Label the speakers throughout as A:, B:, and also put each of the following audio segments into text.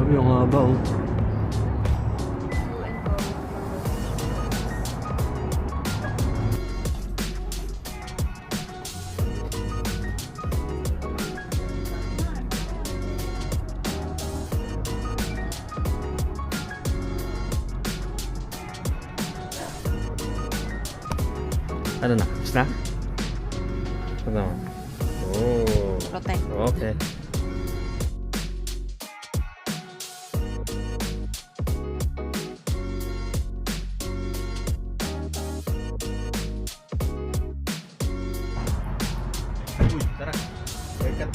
A: Yung haba oh. Ano na? Tapos na? Ano? Oh.
B: Protect.
A: Okay. Uy, tara. Haircut.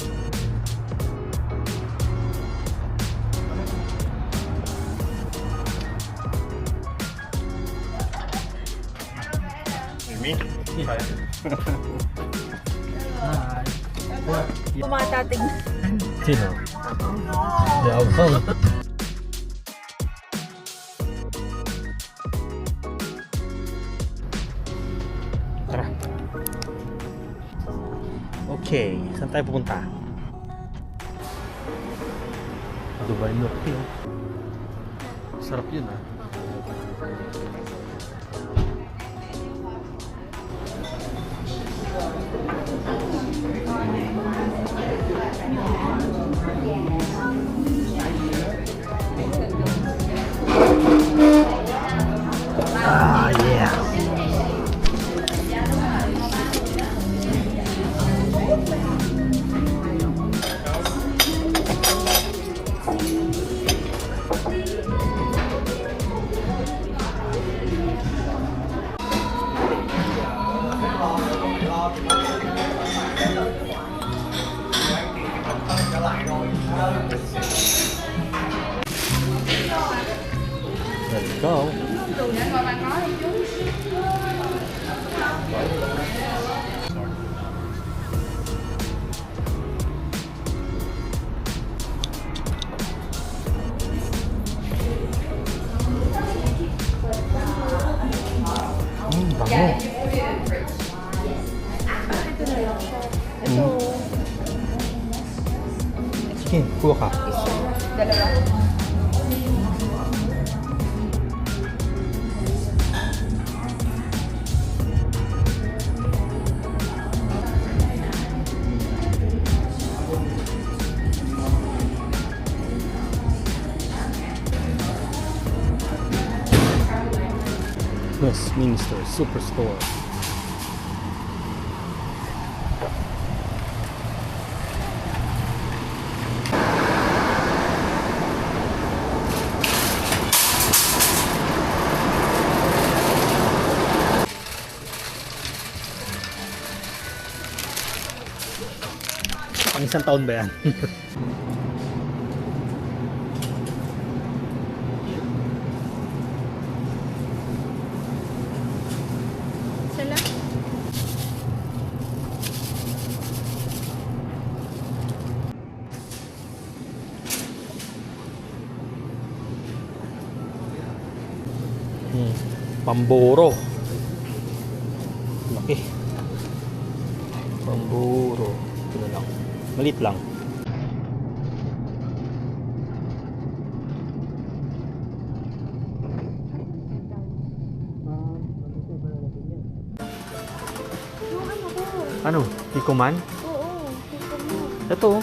A: Me? Hi.
B: Tumatatig.
A: Sino? Yabang. Tara. Okay, saan tayo pupunta? Dubai Milk Tea. Sarap yun ah. Ah, yeah. Let's go. Bango. Sige, kuha ka.
B: Dalawa.
A: Westminster Superstore. Pang isang taon ba yan?
B: Sala?
A: Pamboro. Laki. Pamboro. Ito lang. Malit lang. Ano? Hikuman?
B: Oo.
A: Ito.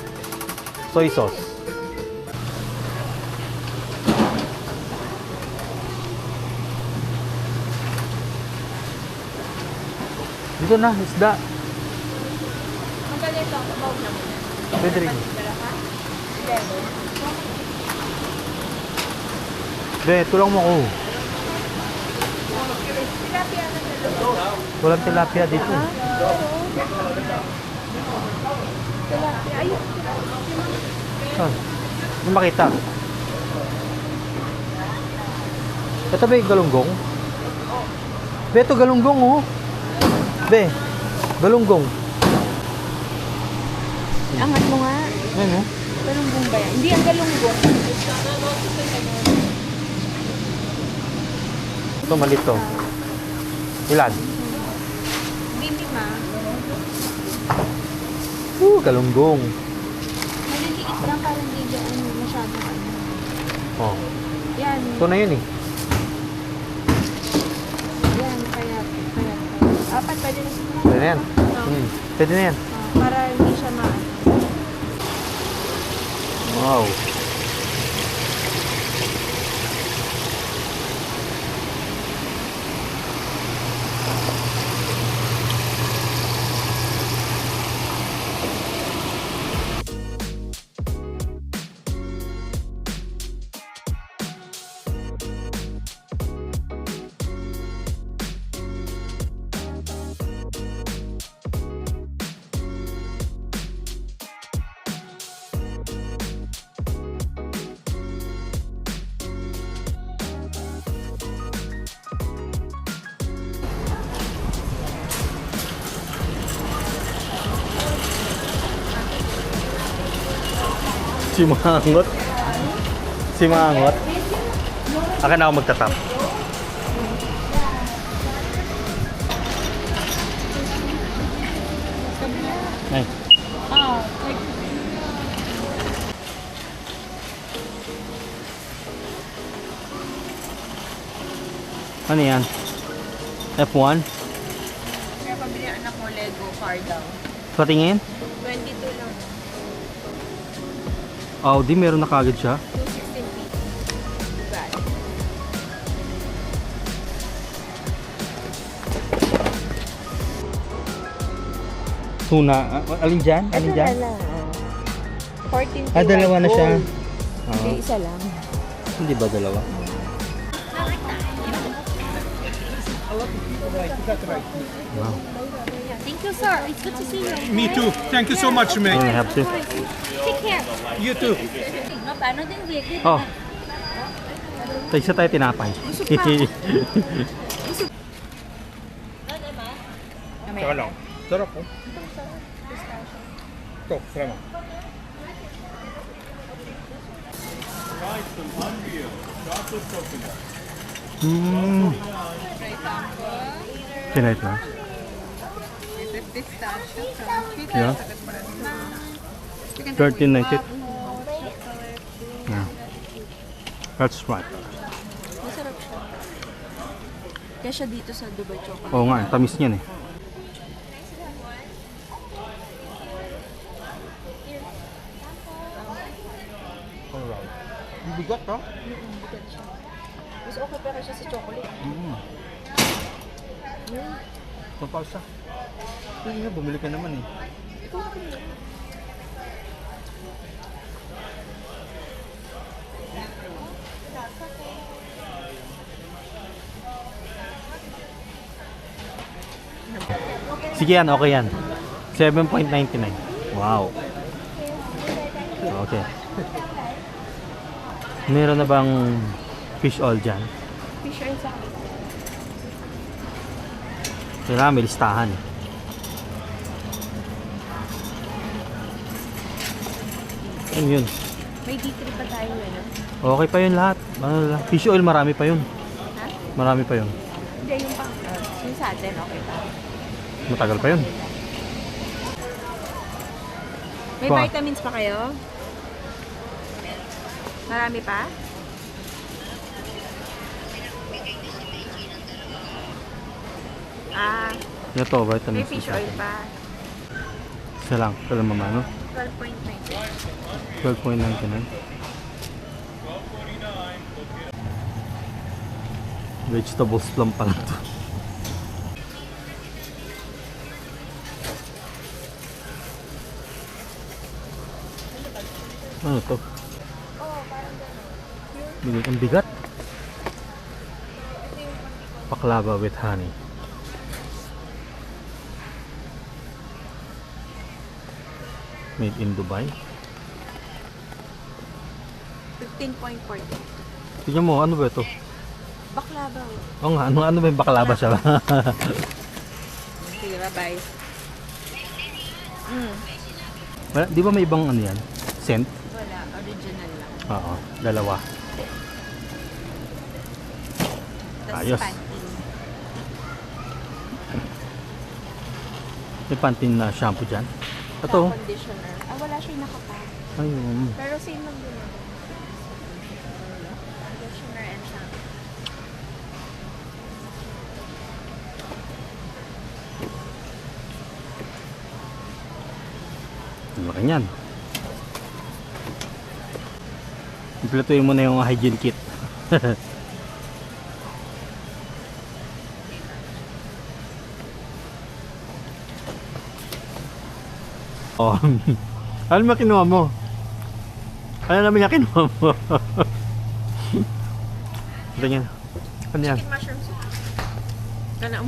A: Soy sauce. Dito na, isda.
B: Ang ganito, above na muna.
A: Pwede rin.
B: Dalawa? Level.
A: Be, tulong mo ko.
B: Tilapia na dalawa.
A: Walang tilapia dito.
B: Tilapia. Ayun.
A: Saan? Hindi makita. Ito ba yung galunggong? Be, ito galunggong oh. Be, galunggong.
B: Angat mo nga.
A: Ano?
B: Galunggong ba yan? Hindi ang galunggong.
A: Ito, maliit to. Ilan?
B: Minima.
A: Galunggong.
B: Maliliit lang parang hindi dyan masyadong ano.
A: Oh.
B: Yan.
A: Ito na yun eh.
B: Yan, kaya. Apat, pwede na siguro.
A: Pwede na yan. Pwede na yan.
B: Para hindi siya
A: Wow. Si Mangot. Si Mangot. Akin na ako magtatap. Ay. Ano yan? F1?
B: Kaya pabili ang anak mo Lego car daw.
A: Patingin?
B: 22 lang.
A: Audi, meron na kagad siya.
B: 216 feet. Diba?
A: Tuna. Alin dyan? Alin dyan?
B: 14
A: Ah, dalawa na siya.
B: Hindi, isa lang.
A: Hindi ba dalawa? Wow.
B: Thank you, sir. It's good to see you.
C: Me too. Thank you so much,
A: I
C: mate.
A: have to.
B: Take care.
C: You too.
B: No, paano din weekly?
A: Oh. Isa tayo tinapay.
C: Tsaka lang. Sarap po. Ito, salamat.
A: Pinait na. Yeah. 13.90. Yeah. That's right.
B: Masarap siya. Kaya siya dito sa Dubai Chocolate.
A: Oo nga, tamis niyan eh.
C: Alright. Bibigat ha?
B: Mas okay pa siya sa chocolate.
A: Ito pa siya. Hindi nga, bumili ka naman eh. Sige yan, okay yan. 7.99. Wow. Okay. Meron na bang fish oil dyan?
B: Fish oil sa akin.
A: Kailangan may listahan. Ano yun?
B: May D3 pa tayo ano?
A: Okay pa yun lahat. Ano lang? Fish oil marami pa yun.
B: Ha?
A: Marami pa yun.
B: Hindi, yung pang yung sa atin, okay pa.
A: Matagal pa yun.
B: May
A: Pa.
B: vitamins pa kayo? Marami pa? Ah,
A: Ito,
B: may
A: vitamins.
B: fish oil pa.
A: Isa lang. Ito lang mama, no?
B: 12.9.
A: 12.99. Vegetables lang pala to. Ano to? Bigat ang bigat. Baklava with honey. Made in Dubai.
B: 15.40.
A: Tingnan mo, ano ba ito?
B: Baklava.
A: Oo nga, ano ba yung baklava siya?
B: Sige, bye-bye.
A: Di ba may ibang ano yan? Scent?
B: Wala, original lang.
A: Oo, dalawa.
B: Tapos
A: Ayos.
B: Pantene.
A: May Pantene na shampoo dyan. Ito.
B: Conditioner. Ah, wala siya nakapa.
A: Ayun.
B: Pero same lang din ako.
A: Ganyan. Impletuin mo na yung hygiene kit. Oh. Ano ba kinuha mo? Ano naman yung kinuha mo? Ganyan. Ano yan?
B: Mushroom soup. Kana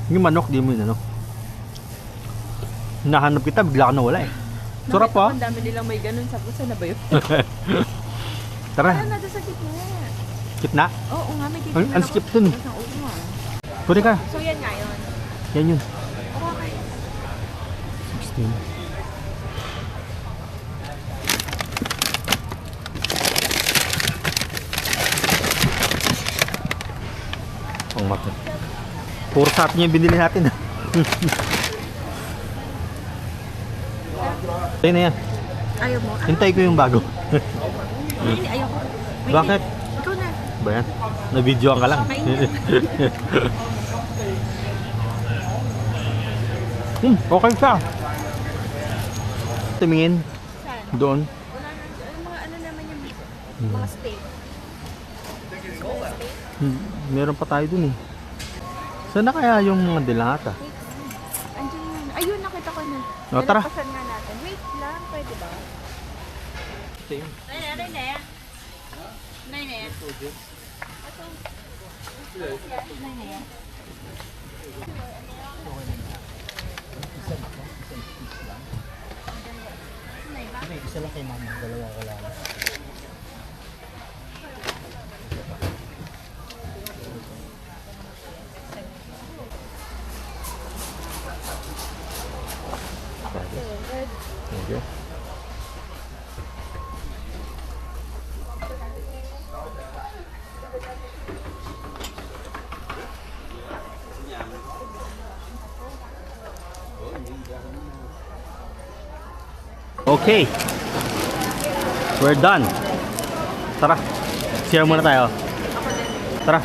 A: Yung manok, di mo yun ano? Nahanap kita, bigla ka nawala eh. Sarap pa.
B: Ang dami nilang may ganun. Sabi ko, saan na ba yun?
A: Tara,
B: Ano na sa gitna?
A: kitna.
B: Oo nga, may gitna.
A: Ang skip dun.
B: Oo nga.
A: Pwede ka.
B: So yan nga yun.
A: Yan yun.
B: Okay.
A: 16. Ang mata. Puro sa atin yung binili natin. Ayun na yan.
B: Ayaw mo?
A: Hintay ko yung bago.
B: Hindi, ayaw ko. Wait,
A: Bakit?
B: Ikaw na.
A: Ba yan? Na-videoan ka lang. Okay siya. Tumingin.
B: Saan?
A: Doon.
B: Wala na. Mga ano naman yung mga steak.
A: Meron pa tayo dun eh. Saan na kaya yung mga dilata?
B: Andiyan yun. Ayun, nakita ko na.
A: O, tara.
B: Nalapasan nga natin. Wait lang, pwede ba?
A: Isa lang kay mama, dalawa ko lang. Thank you. Okay. We're done. Tara. Share muna tayo. Tara.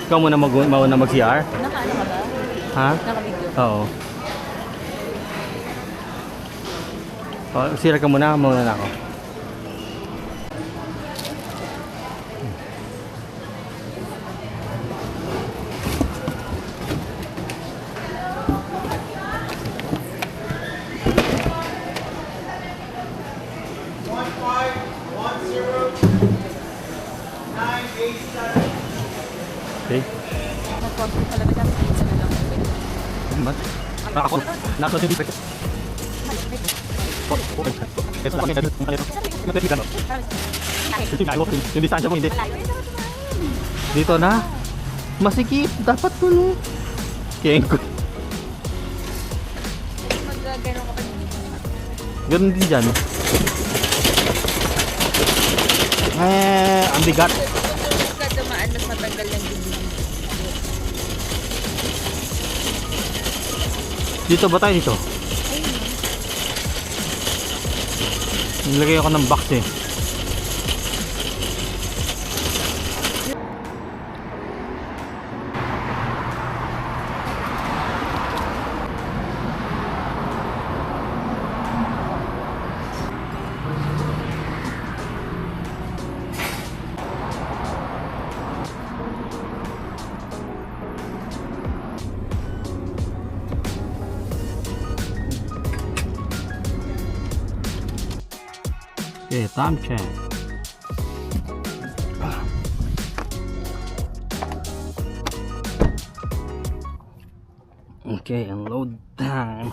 A: Ikaw muna mauna mag-CR?
B: Naka-ano ka ba?
A: Ha?
B: Naka-video.
A: Oo. CR ka muna na ako. Okay.
B: Nag-content talaga kami sa na lang.
A: Ba't? Ako? Nasa yung dito. Yung distansya mo hindi. Dito na. Masikip. Dapat tuloy. Kiyeng ko.
B: Mag-gano'n ka pa din.
A: Ganun din dyan. Ang bigat.
B: Pagka dumaan, mas matanggal ng dibdib.
A: Dito ba tayo dito? Nilagay ako ng box eh. Okay, time check. Okay, unload time.